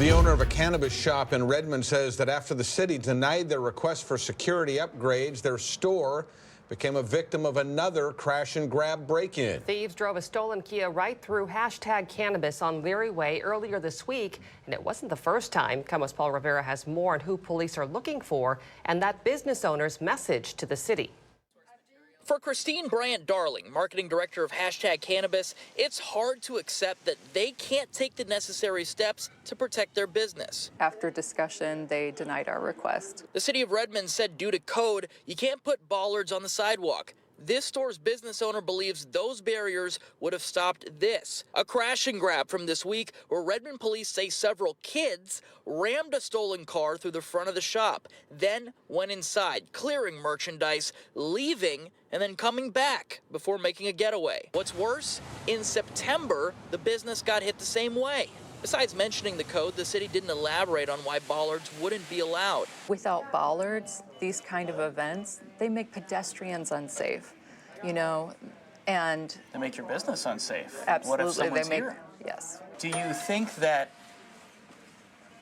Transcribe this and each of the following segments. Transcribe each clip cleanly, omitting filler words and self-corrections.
The owner of a cannabis shop in Redmond says that after the city denied their request for security upgrades, their store became a victim of another crash and grab break-in. Thieves drove a stolen Kia right through #Cannabis on Leary Way earlier this week, and it wasn't the first time. KOMO's Paul Rivera has more on who police are looking for and that business owner's message to the city. For Christine Bryant-Darling, marketing director of #Cannabis, it's hard to accept that they can't take the necessary steps to protect their business. After discussion, they denied our request. The City of Redmond said due to code, you can't put bollards on the sidewalk. This store's business owner believes those barriers would have stopped this. A crash and grab from this week where Redmond police say several kids rammed a stolen car through the front of the shop, then went inside, clearing merchandise, leaving, and then coming back before making a getaway. What's worse, in September, the business got hit the same way. Besides mentioning the code, the city didn't elaborate on why bollards wouldn't be allowed. Without bollards, these kind of events, they make pedestrians unsafe, and they make your business unsafe. Absolutely, what if someone's here? Yes. Do you think that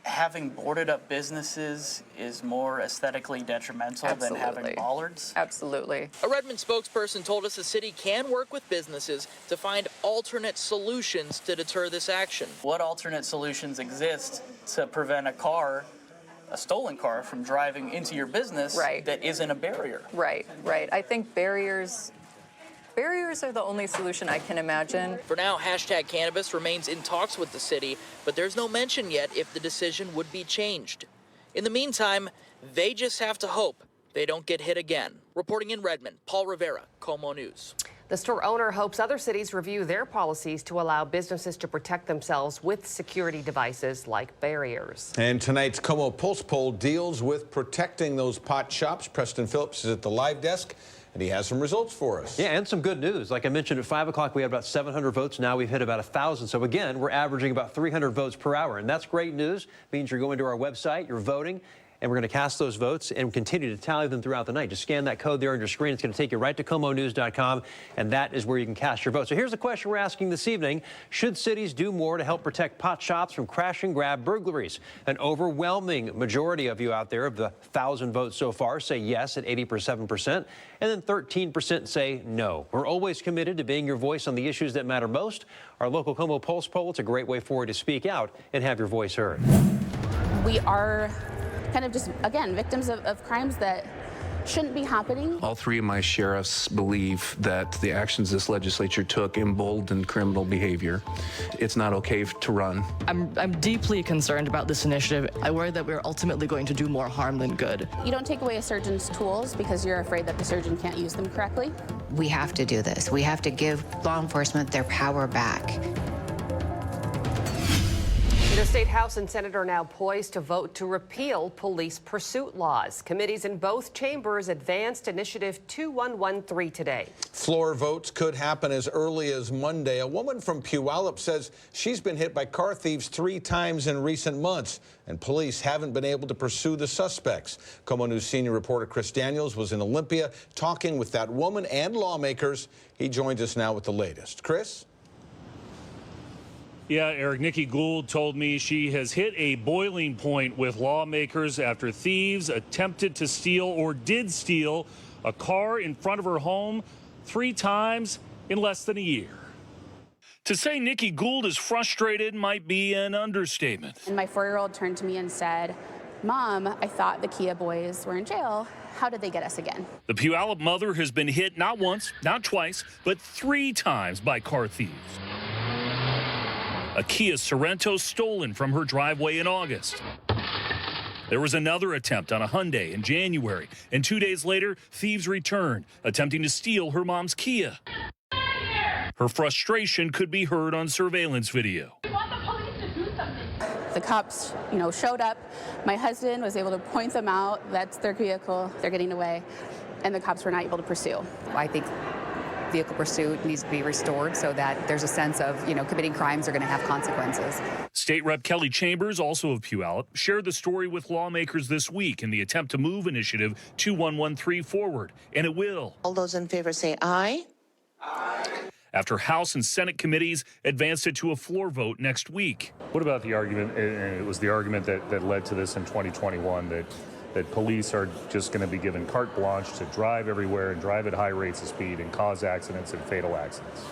having boarded up businesses is more aesthetically detrimental than having bollards? Absolutely. A Redmond spokesperson told us the city can work with businesses to find alternate solutions to deter this action. What alternate solutions exist to prevent a stolen car, from driving into your business that isn't a barrier? Right. I think barriers are the only solution I can imagine. For now, #Cannabis remains in talks with the city, but there's no mention yet if the decision would be changed. In the meantime, they just have to hope they don't get hit again. Reporting in Redmond, Paul Rivera, KOMO News. The store owner hopes other cities review their policies to allow businesses to protect themselves with security devices like barriers. And tonight's KOMO Pulse Poll deals with protecting those pot shops. Preston Phillips is at the live desk, and he has some results for us. Yeah, and some good news. Like I mentioned, at 5 o'clock, we had about 700 votes. Now we've hit about 1,000. So again, we're averaging about 300 votes per hour. And that's great news. It means you're going to our website, you're voting, and we're going to cast those votes and continue to tally them throughout the night. Just scan that code there on your screen. It's going to take you right to KOMOnews.com, and that is where you can cast your vote. So here's the question we're asking this evening. Should cities do more to help protect pot shops from crash and grab burglaries? An overwhelming majority of you out there, of the 1,000 votes so far, say yes at 87%, and then 13% say no. We're always committed to being your voice on the issues that matter most. Our local KOMO Pulse poll, it's a great way forward to speak out and have your voice heard. We are kind of just, again, victims of crimes that shouldn't be happening. All three of my sheriffs believe that the actions this legislature took emboldened criminal behavior. It's not okay to run. I'm deeply concerned about this initiative. I worry that we're ultimately going to do more harm than good. You don't take away a surgeon's tools because you're afraid that the surgeon can't use them correctly. We have to do this. We have to give law enforcement their power back. The State House and Senate are now poised to vote to repeal police pursuit laws. Committees in both chambers advanced Initiative 2113 today. Floor votes could happen as early as Monday. A woman from Puyallup says she's been hit by car thieves 3 times in recent months, and police haven't been able to pursue the suspects. KOMO News senior reporter Chris Daniels was in Olympia talking with that woman and lawmakers. He joins us now with the latest. Chris? Yeah, Eric, Nikki Gould told me she has hit a boiling point with lawmakers after thieves attempted to steal or did steal a car in front of her home 3 times in less than a year. To say Nikki Gould is frustrated might be an understatement. And my 4-year-old turned to me and said, "Mom, I thought the Kia boys were in jail. How did they get us again?" The Puyallup mother has been hit not once, not twice, but 3 times by car thieves. A Kia Sorento stolen from her driveway in August. There was another attempt on a Hyundai in January, and 2 days later, thieves returned, attempting to steal her mom's Kia. Her frustration could be heard on surveillance video. We want the police to do something. The cops, showed up. My husband was able to point them out. That's their vehicle. They're getting away. And the cops were not able to pursue. I think vehicle pursuit needs to be restored so that there's a sense of, committing crimes are going to have consequences. State Rep Kelly Chambers, also of Puyallup, shared the story with lawmakers this week in the attempt to move Initiative 2113 forward, and it will. All those in favor say aye. Aye. after House and Senate committees advanced it to a floor vote next week. What about the argument, and it was the argument that led to this in 2021, that police are just going to be given carte blanche to drive everywhere and drive at high rates of speed and cause accidents and fatal accidents?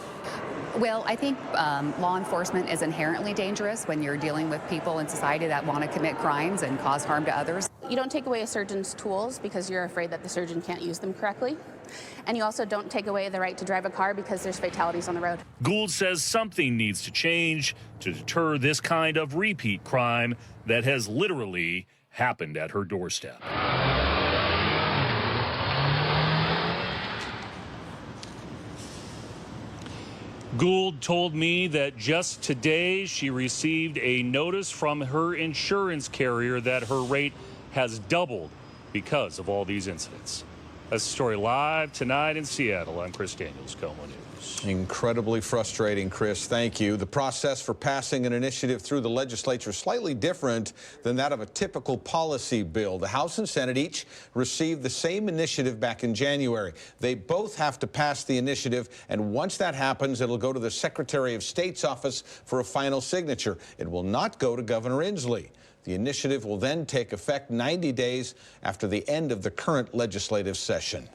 Well, I think law enforcement is inherently dangerous when you're dealing with people in society that want to commit crimes and cause harm to others. You don't take away a surgeon's tools because you're afraid that the surgeon can't use them correctly. And you also don't take away the right to drive a car because there's fatalities on the road. Gould says something needs to change to deter this kind of repeat crime that has literally happened at her doorstep. Gould told me that just today she received a notice from her insurance carrier that her rate has doubled because of all these incidents. That's the story live tonight in Seattle. I'm Chris Daniels, KOMO News. Incredibly frustrating, Chris. Thank you. The process for passing an initiative through the legislature is slightly different than that of a typical policy bill. The House and Senate each received the same initiative back in January. They both have to pass the initiative, and once that happens, it'll go to the Secretary of State's office for a final signature. It will not go to Governor Inslee. The initiative will then take effect 90 days after the end of the current legislative session.